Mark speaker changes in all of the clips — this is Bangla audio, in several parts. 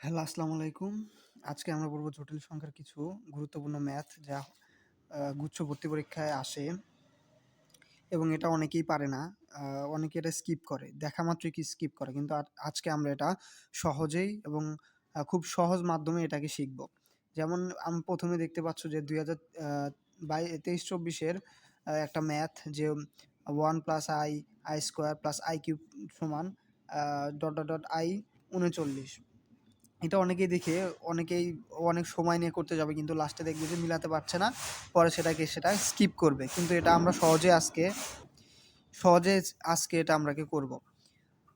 Speaker 1: হ্যালো, আসসালামু আলাইকুম। আজকে আমরা পড়ব জটিল সংখ্যার কিছু গুরুত্বপূর্ণ ম্যাথ যা গুচ্ছ ভর্তি পরীক্ষায় আসে এবং এটা অনেকেই পারে না। আ অনেকে এটা স্কিপ করে। দেখা মাত্রই স্কিপ করে। কিন্তু আজকে আমরা এটা সহজেই এবং খুব সহজ মাধ্যমে এটাকে শিখব। যেমন প্রথমে দেখতে পাচ্ছ যে ২০০০ আ ২৩-২৪ এর একটা ম্যাথ যে 1 plus i square plus i cube সমান i ৩৯। এটা অনেকেই দেখে অনেকেই অনেক সময় নিয়ে করতে যাবে কিন্তু লাস্টে দেখবে যে মিলাতে পারছে না। পরে সেটা স্কিপ করবে। কিন্তু এটা আমরা সহজে আজকে এটা আমরাকে করব।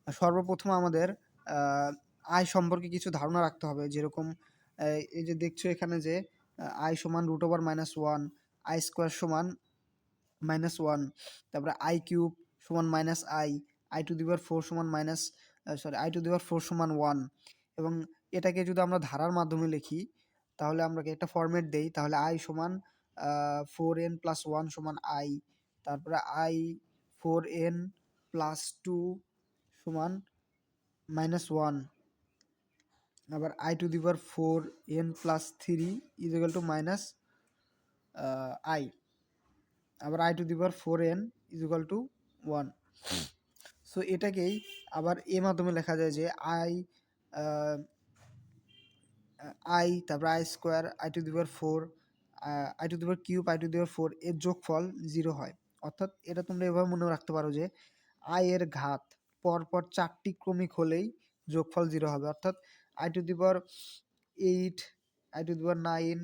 Speaker 1: সর্বপ্রথম আমাদের আ আয় সম্পর্কে কিছু ধারণা রাখতে হবে। যেরকম এই যে দেখছো এখানে যে i সমান √(-1), i স্কয়ার সমান -1, তারপরে i কিউব সমান -i, i⁴ সমান i⁴ সমান 1 এবং এটাকে যদি আমরা ধারার মাধ্যমে লিখি তাহলে আমরা একটা ফরম্যাট দেই তাহলে i সমান 4n + 1 সমান i, তারপরে i 4n + 2 সমান -1, আবার i⁴n + 3 = -i, আবার i⁴n = 1। সো এটাকেই আবার এর মাধ্যমে লেখা যায় যে আ তারপর i স্কোয়ার i⁴ i³ এর যোগফল 0 হয়। অর্থাৎ এটা তোমরা এভাবে মনে রাখতে পারো যে i এর ঘাত পরপর ৪ টি ক্রমিক হলেই যোগফল 0 হবে। অর্থাৎ i⁸, i⁹, i⁹,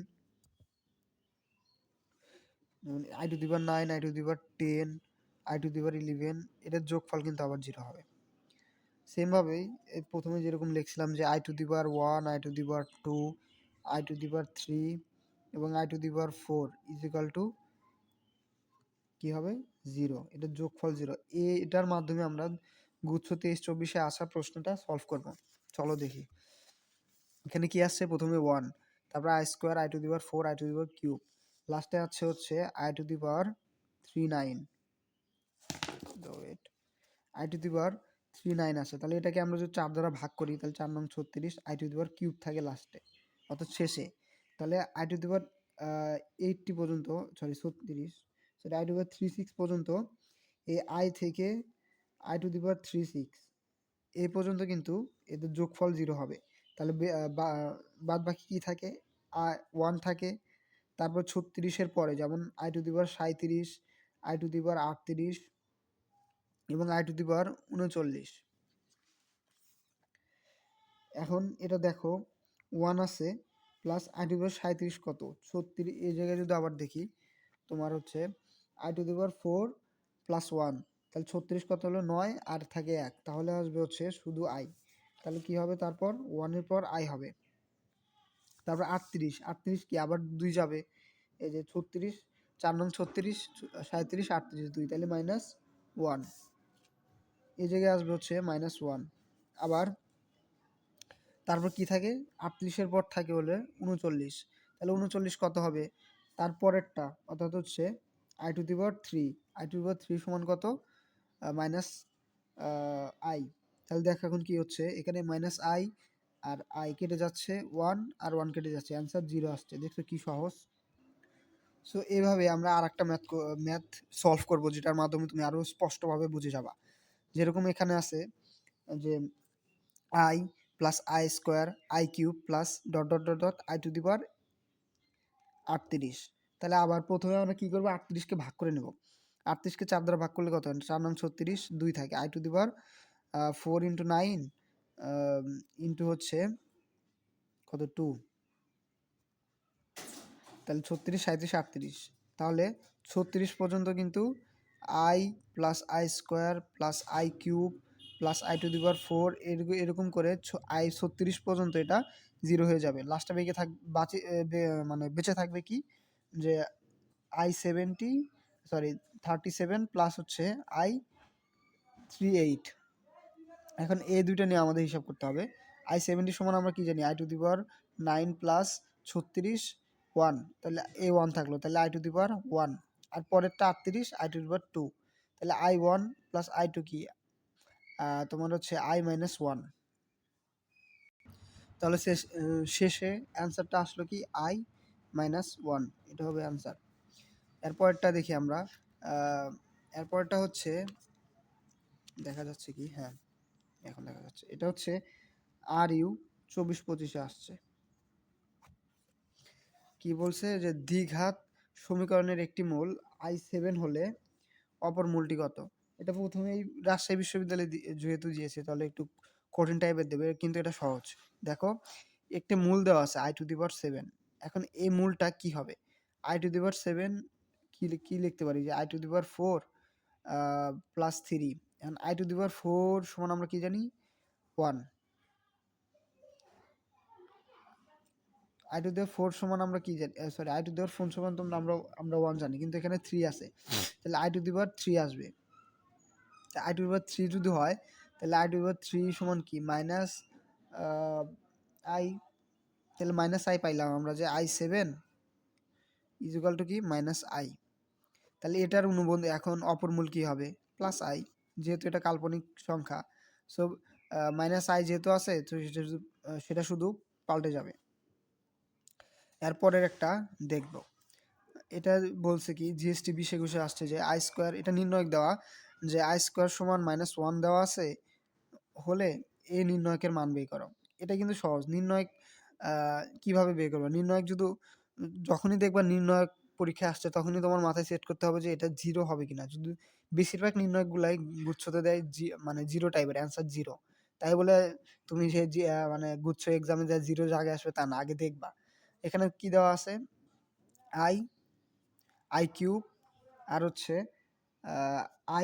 Speaker 1: i⁻10, i⁻11 এটার যোগফল কিন্তু আবার 0 হবে। সেমভাবেই প্রথমে যেরকম লিখছিলাম যে i⁴, i⁴, i⁴, এবং i⁴ কি হবে 0, এটার যোগফল 0। এটার মাধ্যমে আমরা গুচ্ছ 23-24 এ আসা প্রশ্নটা সলভ করব। চলো দেখি। এখানে কি আসছে প্রথমে 1, তারপর i স্কয়ার i⁴ i³ লাস্টে আছে হচ্ছে i⁵ ওয়েট i⁵ আসে। তাহলে এটাকে আমরা যদি 4 দ্বারা ভাগ করি তাহলে 4 নং 36 i³ থাকে লাস্টে অর্থাৎ শেষে। তাহলে i⁻80 পর্যন্ত i⁵36 পর্যন্ত এই i থেকে i⁵36 এই পর্যন্ত কিন্তু এদের যোগফল 0 হবে। তাহলে বাদবাকি কি থাকে? 1 থাকে। তারপর 36 এর পরে যেমন i⁻37, i⁻38 এবং i⁻39। এখন এটা দেখো 1 আছে প্লাস i⁻37 কত? 36, এই জায়গায় যদি আবার দেখি তোমার হচ্ছে i⁴ প্লাস 1, তাহলে 36 কত হলো 9 আর থাকে 1, তাহলে আসবে হচ্ছে শুধু i। তাহলে কি হবে তারপর 1 এর পর i হবে। তারপর 38 কি আবার 2 যাবে, এই যে 36, 4 নং 36, 37, 38 2, তাহলে -1, এই জায়গায় আসবে হচ্ছে -1। আবার তারপর কি থাকে 38 এর পর থাকে হলে 39, তাহলে 39 কত হবে তারপরেরটা, অর্থাৎ হচ্ছে i⁵, সমান কত মাইনাস i। তাহলে দেখো এখন কি হচ্ছে এখানে -i আর i কেটে যাচ্ছে 1 আর 1 কেটে যাচ্ছে, অ্যান্সার 0 আসছে। দেখছো কি সহজ। সো এইভাবে আমরা আরেকটা ম্যাথ সলভ করব যেটার মাধ্যমে তুমি আরো স্পষ্টভাবে বুঝে যাবা। যেরকম এখানে আছে যে i plus i square i³ plus i⁻38। তাহলে আবার প্রথমে আমরা কি করবো 38কে ভাগ করে নেব। 38কে 4 দ্বারা ভাগ করলে কত হয়? 4 নং 36 2 থাকে, i⁴ ইন্টু 9 ইন্টু হচ্ছে কত 2, তাহলে 36, 37, 38। তাহলে 36 পর্যন্ত কিন্তু i plus i square plus i³ plus i⁴ এরকম করে i 36 পর্যন্ত এটা 0 হয়ে যাবে। লাস্টে মানে বেঁচে থাকবে কি যে i 37 প্লাস হচ্ছে i 38। এখন এই দুইটা নিয়ে আমাদের হিসাব করতে হবে। i 70 সমান আমরা কি জানি i⁹ প্লাস 36 1, তাহলে এই 1 থাকলো, তাহলে i⁴ আর পরেরটা 38 i⁴ তাহলে i1 প্লাস i2 কি তোমার হচ্ছে i-1। তাহলে শেষে অ্যান্সারটা আসলো কি i মাইনাস ওয়ান, এটা হবে অ্যান্সার। এরপরটা দেখি আমরা, এরপরটা হচ্ছে দেখা যাচ্ছে কি, হ্যাঁ এখন দেখা যাচ্ছে, এটা হচ্ছে RU 24-25-এ আসছে। কি বলছে যে দ্বিঘাত সমীকরণের একটি মূল i7 হলে অপর মূলটি কত? এটা প্রথমেই রাজশাহী বিশ্ববিদ্যালয়ে যেহেতু দিয়েছে তাহলে একটু কঠিন টাইপের দেবে, কিন্তু এটা সহজ। দেখো একটা মূল দেওয়া আছে i⁴ এখন এই মূলটা কি হবে? i⁴ কি লিখতে পারি যে i⁴ প্লাস 3, এখন i⁴ সমান আমরা কি জানি 1, i⁴ সমান আমরা কি জানি, সরি i⁴ সমান তোমরা আমরা 1 জানি, কিন্তু এখানে 3 আছে, তাহলে i⁴ আসবে। i⁴ যদি হয় তাহলে i⁴ সমান কি মাইনাস আই, তাহলে মাইনাস আই পাইলাম আমরা যে i7 ইজ ইকুয়াল টু কি মাইনাস আই। তাহলে এটার অনুবন্ধ এখন অপর মূল কি হবে? প্লাস আই, যেহেতু এটা কাল্পনিক সংখ্যা, সো মাইনাস আই যেহেতু আছে তো সেটা শুধু পাল্টে যাবে। এরপরের একটা দেখব, এটা বলছে কি জিএসটি 20-21 আসছে যে i², এটা নির্ণয়ক দেওয়া যে i² সমান -1 দেওয়া আছে হলে এ নির্ণয়কের মান বের করো। এটা কিন্তু সহজ। নির্ণয়ক কিভাবে বের করবে? নির্ণয়ক যখনই দেখবা নির্ণয়ক পরীক্ষায় আসছে তখনই তোমার মাথায় সেট করতে হবে যে এটা 0 হবে কিনা। যদি বেশিরভাগ নির্ণয়কগুলাই গুচ্ছতে দেয় মানে 0 টাইপের, অ্যান্সার 0। তাই বলে তুমি সেই মানে গুচ্ছ এক্সামে যা 0 জায়গায় আসবে তা না, আগে দেখবা। এখানে কি দেওয়া আছে? i³ আর হচ্ছে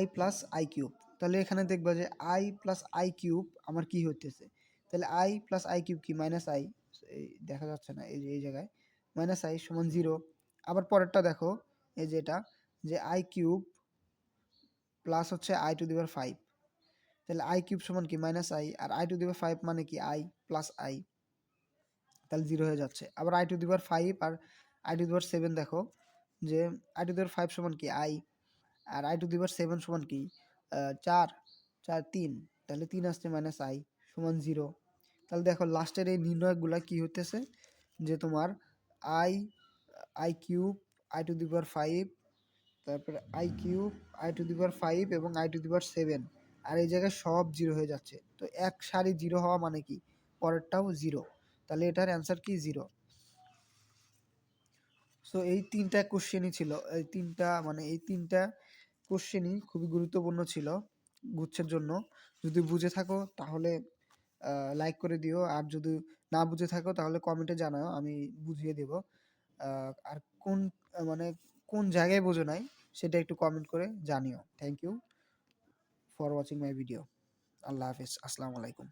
Speaker 1: i+i³। তাহলে এখানে দেখবা যে i+i³ আমার কি হইতেছে? তাহলে i+i³ কি মাইনাস আই, দেখা যাচ্ছে না এই যে এই জায়গায়, মাইনাস আই সমান 0। আবার পরেরটা দেখো, এই যে এটা যে i³ প্লাস হচ্ছে i⁵, তাহলে i³ সমান কি মাইনাস আই, আর i⁵ মানে কি i প্লাস আই, তাহলে 0 হয়ে যাচ্ছে। আবার i⁵ আর i⁵ দেখো যে i⁵ সমান কি i, আর i⁵ সমান কি 4, 4 3, তাহলে 3 আসছে মাইনাস আই সমান 0। তাহলে দেখো লাস্টের এই নির্ণয়কগুলা কি হইতেছে যে তোমার i³ i⁵, তারপরে i³ i⁵ এবং i⁵, আর এই জায়গায় সব 0 হয়ে যাচ্ছে। তো এক সারি 0 হওয়া মানে কি পরেরটাও 0, তাহলে এটার অ্যান্সার কি 0। সো এই 3টা কোশ্চেনই ছিল, এই 3টা কোশ্চেনই খুবই গুরুত্বপূর্ণ ছিল গুচ্ছের জন্য। যদি বুঝে থাকো তাহলে লাইক করে দিও, আর যদি না বুঝে থাকো তাহলে কমেন্টে জানাও, আমি বুঝিয়ে দেব। আর মানে কোন জায়গায় বোঝো নাই সেটা একটু কমেন্ট করে জানিও। Thank you for watching my video. Allah হাফেজ, আসসালামু আলাইকুম।